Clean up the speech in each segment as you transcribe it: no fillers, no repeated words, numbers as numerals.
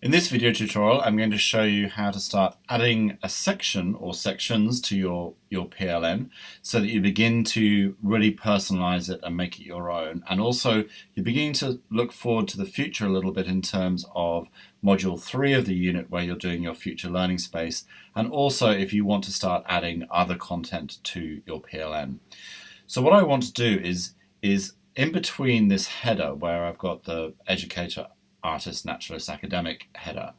In this video tutorial, I'm going to show you how to start adding a section or sections to your PLN so that you begin to really personalize it and make it your own. And also, you're beginning to look forward to the future a little bit in terms of Module 3 of the unit where you're doing your future learning space, and also if you want to start adding other content to your PLN. So what I want to do is in between this header where I've got the educator, artist, naturalist, academic header,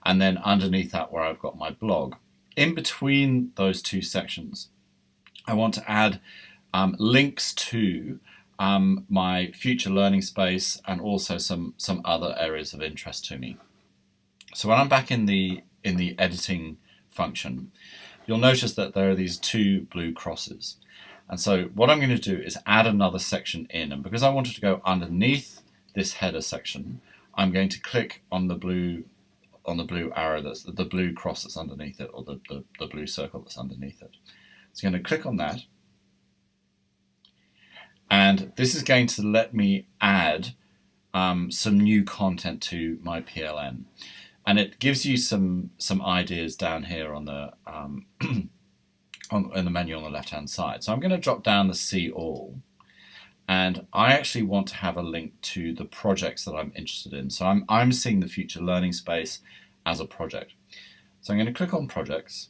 and then underneath that where I've got my blog. In between those two sections, I want to add links to my future learning space and also some other areas of interest to me. So when I'm back in the editing function, you'll notice that there are these two blue crosses. And so what I'm going to do is add another section in, and because I wanted to go underneath this header section, I'm going to click on the blue arrow, that's the blue cross that's underneath it, or the blue circle that's underneath it. So I'm going to click on that, and this is going to let me add some new content to my PLN, and it gives you some ideas down here on the in the menu on the left hand side. So I'm going to drop down the See All, and I actually want to have a link to the projects that I'm interested in. So I'm seeing the future learning space as a project. So I'm going to click on projects.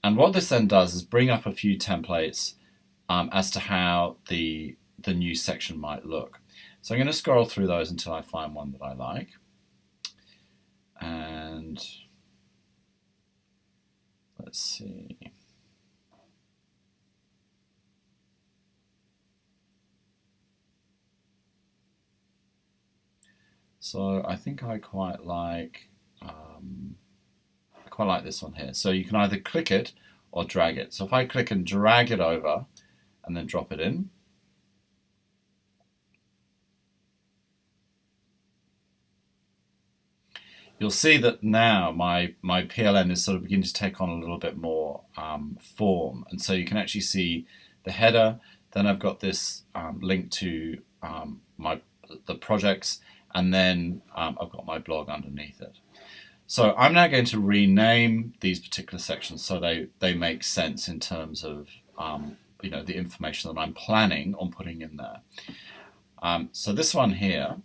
And what this then does is bring up a few templates as to how the new section might look. So I'm going to scroll through those until I find one that I like. And let's see. So I think I quite like this one here. So you can either click it or drag it. So if I click and drag it over and then drop it in, you'll see that now my PLN is sort of beginning to take on a little bit more form. And so you can actually see the header, then I've got this link to the projects, and then I've got my blog underneath it. So I'm now going to rename these particular sections so they make sense in terms of the information that I'm planning on putting in there. So this one here,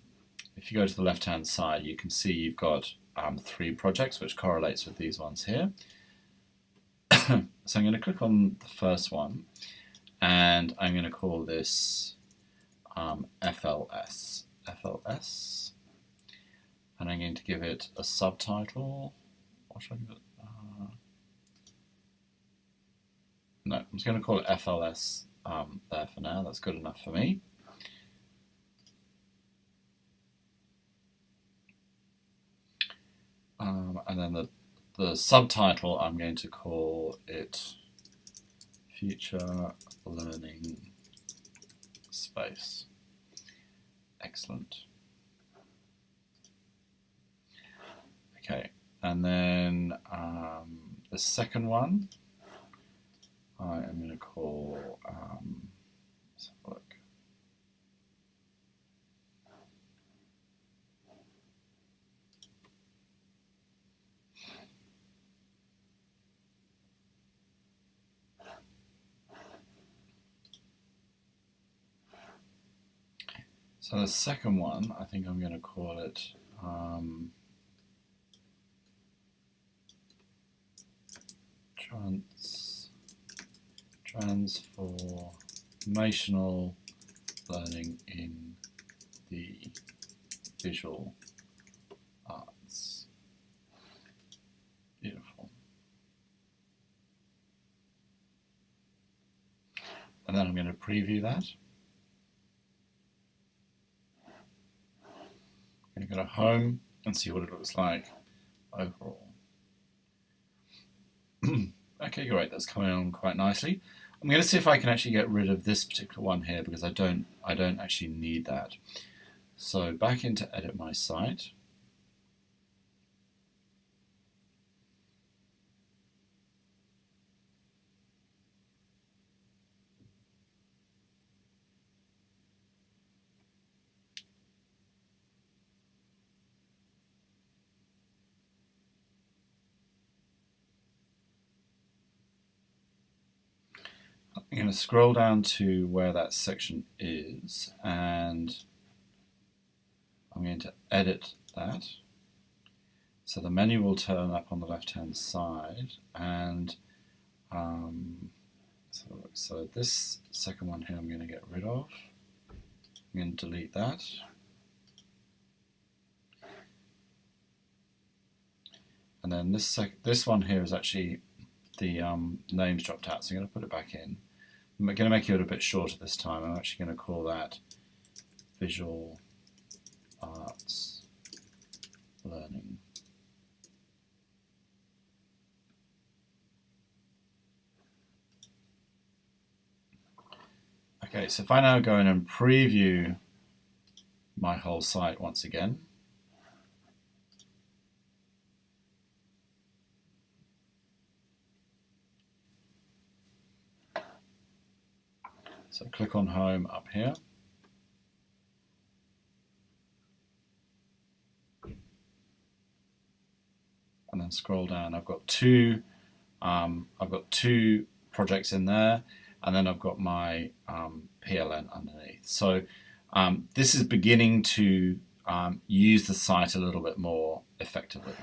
if you go to the left hand side, you can see you've got 3 projects, which correlates with these ones here. So I'm going to click on the first one, and I'm going to call this FLS. And I'm going to give it a subtitle. What should I give it? No, I'm just going to call it FLS there for now. That's good enough for me. And then the subtitle, I'm going to call it Future Learning Space. Excellent. Okay, and then the second one I am going to call, let's have a look. So the second one, I think I'm going to call it Transformational Learning in the Visual Arts. Beautiful. And then I'm going to preview that. I'm going to go to Home and see what it looks like overall. Okay, great, that's coming on quite nicely. I'm going to see if I can actually get rid of this particular one here, because I don't actually need that. So back into Edit My Site. I'm going to scroll down to where that section is, and I'm going to edit that. So the menu will turn up on the left-hand side, and so this second one here I'm going to get rid of. I'm going to delete that. And then this one here is actually the names dropped out, so I'm going to put it back in. I'm going to make it a bit shorter this time. I'm actually going to call that Visual Arts Learning. Okay, so if I now go in and preview my whole site once again, so click on Home up here. And then scroll down. I've got two projects in there, and then I've got my PLN underneath. So this is beginning to use the site a little bit more effectively.